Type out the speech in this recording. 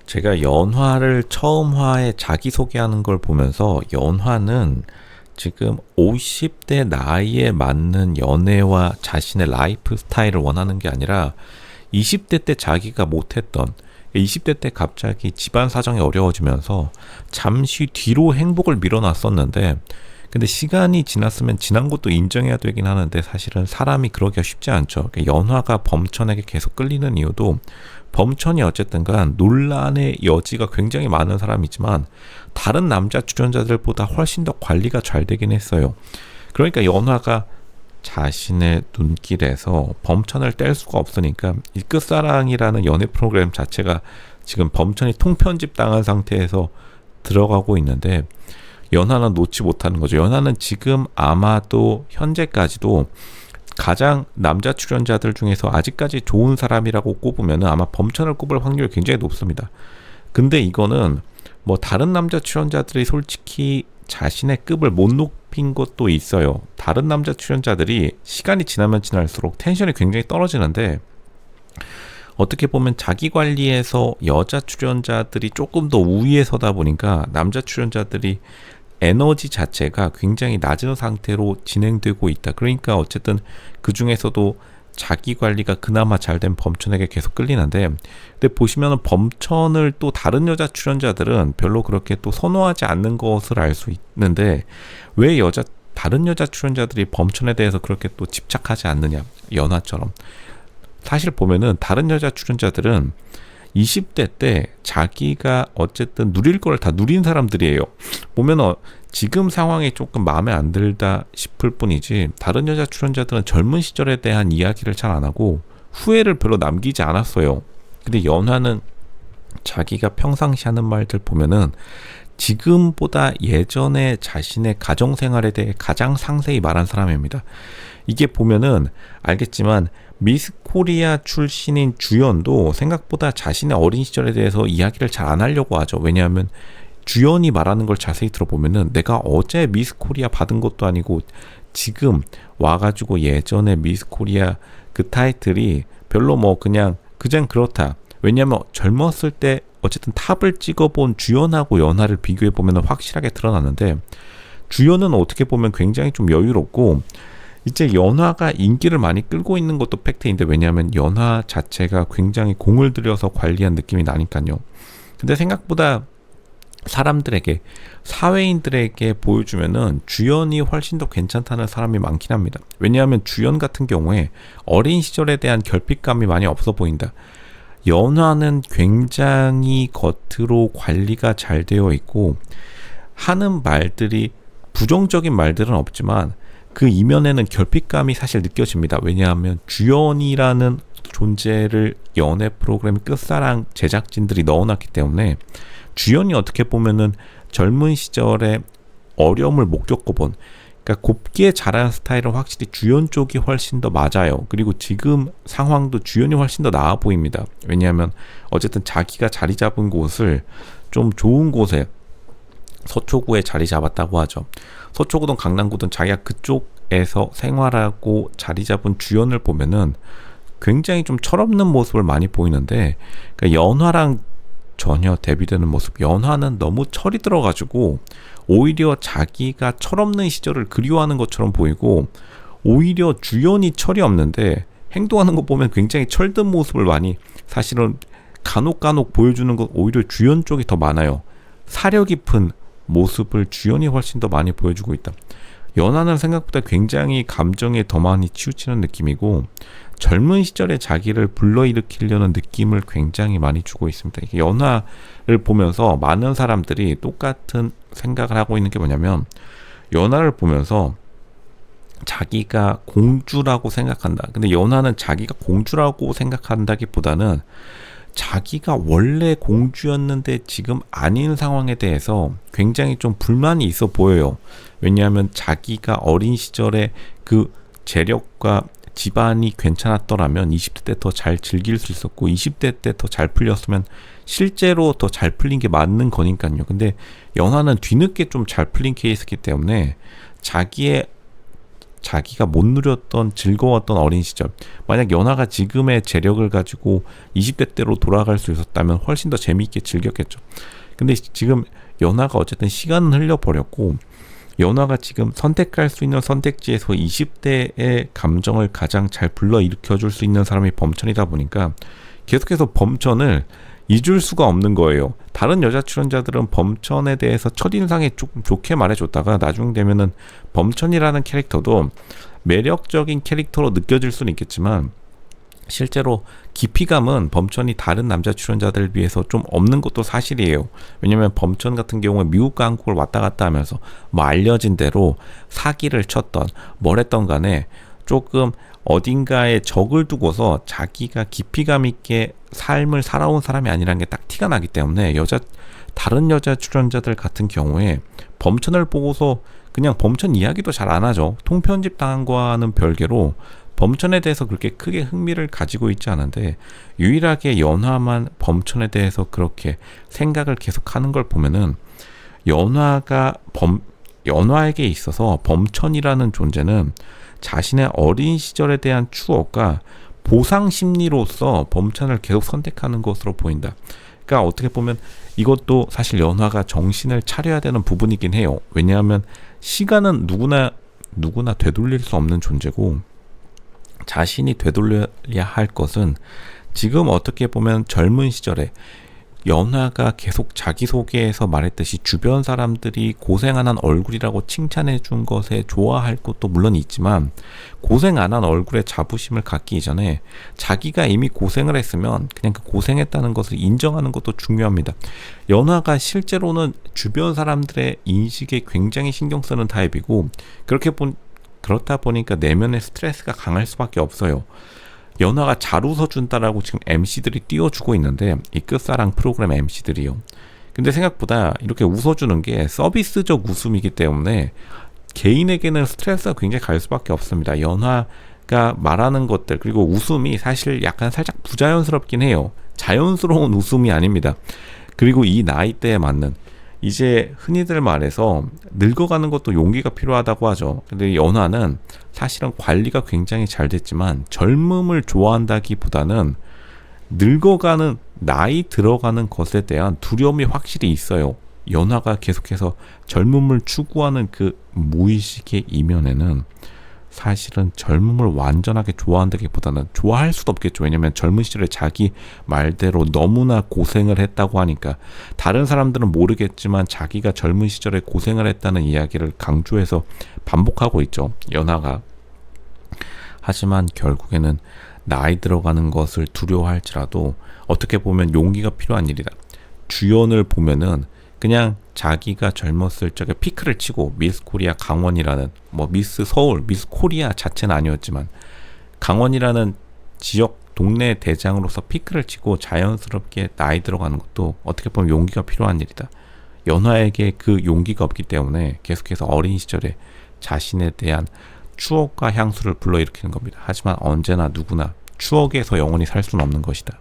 제가 연화를 처음 화에 자기소개하는 걸 보면서 연화는 지금 50대 나이에 맞는 연애와 자신의 라이프 스타일을 원하는 게 아니라 20대 때 자기가 못했던 20대 때 갑자기 집안 사정이 어려워지면서 잠시 뒤로 행복을 밀어놨었는데 근데 시간이 지났으면 지난 것도 인정해야 되긴 하는데 사실은 사람이 그러기가 쉽지 않죠. 연화가 범천에게 계속 끌리는 이유도 범천이 어쨌든 간 논란의 여지가 굉장히 많은 사람이지만 다른 남자 출연자들보다 훨씬 더 관리가 잘 되긴 했어요. 그러니까 연화가 자신의 눈길에서 범천을 뗄 수가 없으니까 이 끝사랑이라는 연애 프로그램 자체가 지금 범천이 통편집 당한 상태에서 들어가고 있는데 연하는 놓지 못하는 거죠. 연하는 지금 아마도 현재까지도 가장 남자 출연자들 중에서 아직까지 좋은 사람이라고 꼽으면 아마 범천을 꼽을 확률이 굉장히 높습니다. 근데 이거는 뭐 다른 남자 출연자들이 솔직히 자신의 급을 못 높인 것도 있어요. 다른 남자 출연자들이 시간이 지나면 지날수록 텐션이 굉장히 떨어지는데 어떻게 보면 자기 관리에서 여자 출연자들이 조금 더 우위에 서다 보니까 남자 출연자들이 에너지 자체가 굉장히 낮은 상태로 진행되고 있다. 그러니까 어쨌든 그 중에서도 자기 관리가 그나마 잘된 범천에게 계속 끌리는데 근데 보시면은 범천을 또 다른 여자 출연자들은 별로 그렇게 또 선호하지 않는 것을 알 수 있는데 왜 다른 여자 출연자들이 범천에 대해서 그렇게 또 집착하지 않느냐 연하처럼 사실 보면은 다른 여자 출연자들은 20대 때 자기가 어쨌든 누릴 걸 다 누린 사람들이에요. 보면 지금 상황이 조금 마음에 안 들다 싶을 뿐이지 다른 여자 출연자들은 젊은 시절에 대한 이야기를 잘 안 하고 후회를 별로 남기지 않았어요. 근데 연화는 자기가 평상시 하는 말들 보면은 지금보다 예전에 자신의 가정생활에 대해 가장 상세히 말한 사람입니다. 이게 보면은 알겠지만 미스 코리아 출신인 주연도 생각보다 자신의 어린 시절에 대해서 이야기를 잘 안 하려고 하죠. 왜냐하면 주연이 말하는 걸 자세히 들어보면은 내가 어제 미스 코리아 받은 것도 아니고 지금 와가지고 예전에 미스 코리아 그 타이틀이 별로 뭐 그냥 그렇다. 왜냐하면 젊었을 때 어쨌든 탑을 찍어본 주연하고 연하를 비교해보면 확실하게 드러나는데 주연은 어떻게 보면 굉장히 좀 여유롭고 이제 연화가 인기를 많이 끌고 있는 것도 팩트인데 왜냐하면 연화 자체가 굉장히 공을 들여서 관리한 느낌이 나니까요. 근데 생각보다 사람들에게 사회인들에게 보여주면은 주연이 훨씬 더 괜찮다는 사람이 많긴 합니다. 왜냐하면 주연 같은 경우에 어린 시절에 대한 결핍감이 많이 없어 보인다. 연화는 굉장히 겉으로 관리가 잘 되어 있고 하는 말들이 부정적인 말들은 없지만 그 이면에는 결핍감이 사실 느껴집니다. 왜냐하면 주연이라는 존재를 연애 프로그램 끝사랑 제작진들이 넣어놨기 때문에 주연이 어떻게 보면은 젊은 시절에 어려움을 못 겪어본 그러니까 곱게 자란 스타일은 확실히 주연 쪽이 훨씬 더 맞아요. 그리고 지금 상황도 주연이 훨씬 더 나아 보입니다. 왜냐하면 어쨌든 자기가 자리 잡은 곳을 좀 좋은 곳에 서초구에 자리 잡았다고 하죠. 서초구든 강남구든 자기가 그쪽에서 생활하고 자리 잡은 주연을 보면은 굉장히 좀 철없는 모습을 많이 보이는데 그러니까 연화랑 전혀 대비되는 모습. 연화는 너무 철이 들어가지고 오히려 자기가 철없는 시절을 그리워하는 것처럼 보이고 오히려 주연이 철이 없는데 행동하는 거 보면 굉장히 철든 모습을 많이 사실은 간혹 보여주는 것 오히려 주연 쪽이 더 많아요. 사려 깊은 모습을 주연이 훨씬 더 많이 보여주고 있다. 연하는 생각보다 굉장히 감정에 더 많이 치우치는 느낌이고 젊은 시절에 자기를 불러일으키려는 느낌을 굉장히 많이 주고 있습니다. 이게 연하를 보면서 많은 사람들이 똑같은 생각을 하고 있는 게 뭐냐면 연하를 보면서 자기가 공주라고 생각한다. 근데 연하는 자기가 공주라고 생각한다기보다는 자기가 원래 공주였는데 지금 아닌 상황에 대해서 굉장히 좀 불만이 있어 보여요. 왜냐하면 자기가 어린 시절에 그 재력과 집안이 괜찮았더라면 20대 때 더 잘 즐길 수 있었고 20대 때 더 잘 풀렸으면 실제로 더 잘 풀린 게 맞는 거니까요. 근데 연하는 뒤늦게 좀 잘 풀린 케이스이기 때문에 자기의 자기가 못 누렸던 즐거웠던 어린 시절, 만약 연하가 지금의 재력을 가지고 20대 때로 돌아갈 수 있었다면 훨씬 더 재미있게 즐겼겠죠. 근데 지금 연하가 어쨌든 시간은 흘려버렸고, 연하가 지금 선택할 수 있는 선택지에서 20대의 감정을 가장 잘 불러일으켜줄 수 있는 사람이 범천이다 보니까 계속해서 범천을 잊을 수가 없는 거예요. 다른 여자 출연자들은 범천에 대해서 첫인상에 조금 좋게 말해줬다가 나중 되면은 범천이라는 캐릭터도 매력적인 캐릭터로 느껴질 수는 있겠지만 실제로 깊이감은 범천이 다른 남자 출연자들에 비해서 좀 없는 것도 사실이에요. 왜냐면 범천 같은 경우에 미국과 한국을 왔다 갔다 하면서 뭐 알려진 대로 사기를 쳤던 뭘 했던 간에 조금 어딘가에 적을 두고서 자기가 깊이감 있게 삶을 살아온 사람이 아니라는 게 딱 티가 나기 때문에 다른 여자 출연자들 같은 경우에 범천을 보고서 그냥 범천 이야기도 잘 안 하죠. 통편집 당한 거와는 별개로 범천에 대해서 그렇게 크게 흥미를 가지고 있지 않은데 유일하게 연화만 범천에 대해서 그렇게 생각을 계속하는 걸 보면은 연화에게 있어서 범천이라는 존재는 자신의 어린 시절에 대한 추억과 보상 심리로서 범천을 계속 선택하는 것으로 보인다. 그러니까 어떻게 보면 이것도 사실 연화가 정신을 차려야 되는 부분이긴 해요. 왜냐하면 시간은 누구나 되돌릴 수 없는 존재고 자신이 되돌려야 할 것은 지금 어떻게 보면 젊은 시절에 연화가 계속 자기소개에서 말했듯이 주변 사람들이 고생 안 한 얼굴이라고 칭찬해 준 것에 좋아할 것도 물론 있지만 고생 안 한 얼굴에 자부심을 갖기 이전에 자기가 이미 고생을 했으면 그냥 그 고생했다는 것을 인정하는 것도 중요합니다. 연화가 실제로는 주변 사람들의 인식에 굉장히 신경 쓰는 타입이고 그렇다 보니까 내면의 스트레스가 강할 수밖에 없어요. 연화가 잘 웃어준다라고 지금 MC들이 띄워주고 있는데 이 끝사랑 프로그램 MC들이요. 근데 생각보다 이렇게 웃어주는 게 서비스적 웃음이기 때문에 개인에게는 스트레스가 굉장히 갈 수밖에 없습니다. 연화가 말하는 것들 그리고 웃음이 사실 약간 살짝 부자연스럽긴 해요. 자연스러운 웃음이 아닙니다. 그리고 이 나이대에 맞는 이제 흔히들 말해서 늙어가는 것도 용기가 필요하다고 하죠. 근데 연화는 사실은 관리가 굉장히 잘 됐지만 젊음을 좋아한다기보다는 늙어가는 나이 들어가는 것에 대한 두려움이 확실히 있어요. 연화가 계속해서 젊음을 추구하는 그 무의식의 이면에는 사실은 젊음을 완전하게 좋아한다기보다는 좋아할 수도 없겠죠. 왜냐면 젊은 시절에 자기 말대로 너무나 고생을 했다고 하니까 다른 사람들은 모르겠지만 자기가 젊은 시절에 고생을 했다는 이야기를 강조해서 반복하고 있죠. 연하가. 하지만 결국에는 나이 들어가는 것을 두려워할지라도 어떻게 보면 용기가 필요한 일이다. 주연을 보면은 그냥 자기가 젊었을 적에 피크를 치고 미스 코리아 강원이라는 미스 서울, 미스 코리아 자체는 아니었지만 강원이라는 지역 동네 대장으로서 피크를 치고 자연스럽게 나이 들어가는 것도 어떻게 보면 용기가 필요한 일이다. 연화에게 그 용기가 없기 때문에 계속해서 어린 시절에 자신에 대한 추억과 향수를 불러일으키는 겁니다. 하지만 언제나 누구나 추억에서 영원히 살 수는 없는 것이다.